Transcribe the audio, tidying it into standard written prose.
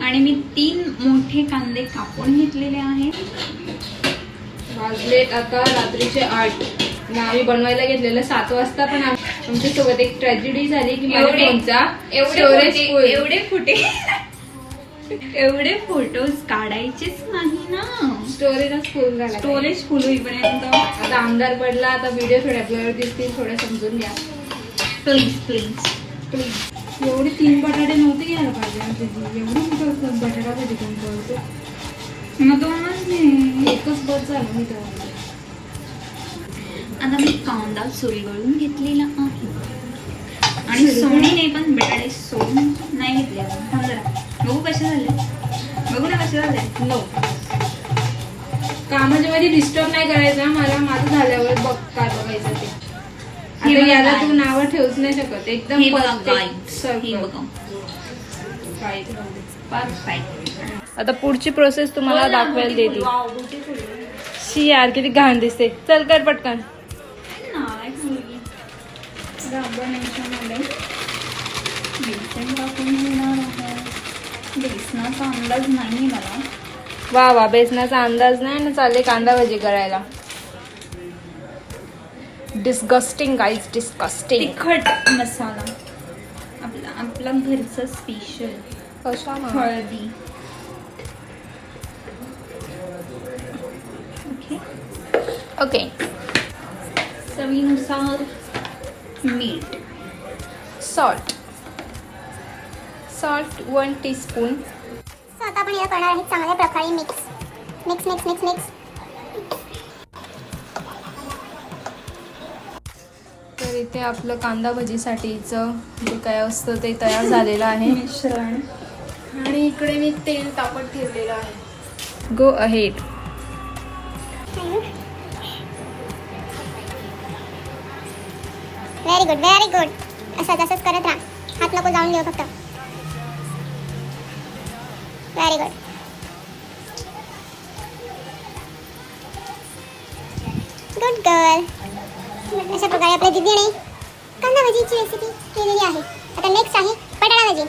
आणि मी 3 मोठे कांदे कापून घेतलेले आहेत. वाजलेत आता रात्रीचे 8. आम्ही बनवायला घेतलेलं 7 वाजता, पण आमच्या सोबत एक ट्रॅजेडी झाली की माझ्या फोनचा एवढे फोटोज काढायचेच नाही ना. स्टोरेजच फुल झाला. स्टोरेज फुल होईपर्यंत आता अंधार पडला. आता व्हिडिओ थोड्या ब्लर दिसतील, थोडं समजून घ्या प्लीज प्लीज प्लीज. एवढे 3 बटाटे नव्हते घ्यायला पाहिजे. एवढं मोठं बटाटा कधी कोण करतो. मग 2च नाही, एकच बस झालं मी तेव्हा. आता मी कांदा सुरगळून घेतलेला आहे आणि सोनीने पण बटाटे सोडून नाही घेतले. बघू कसे झाले, बघू ना कसे झाले. नो, कामाच्या मध्ये डिस्टर्ब नाही करायचा मला. माझं झाल्यावर बघ काय बघायचं ते. आता याला तू नाव ठेवूच नाही शकत. एकदम हे बघा गाईड्स, हे बघा परफेक्ट. आता पुढची प्रोसेस तुम्हाला दाखवायला देते. शी यार किती घाण दिसते. चल कर पटकन. बेसनाचा अंदाज नाही मला. वा वा, बेसनाचा अंदाज नाही ना. चालले कांदा भजी करायला. Disgusting guys, disgusting. तिखट मसाला आपला घरचा स्पेशल. हळदी. ओके. चवीनुसार मीठ. Salt 1 teaspoon. सो आता आपण याला करणार आहे चांगल्या प्रकारे mix mix mix mix mix. तर इथे आपलं कांदा भजीसाठीचं जे काय असतं ते तयार झालेलं आहे मिश्रण. आणि इकडे मी तेल तापत ठेवलेलं आहे. Go ahead. Very good very good. असंच करत राहा. हात नको जाऊन घेऊ फक्त. Very good. Good girl. अशा प्रकारे आपल्या दीदीने कांदा भजीची रेसिपी केलेली आहे. आता नेक्स्ट आहे बटाटा भजी.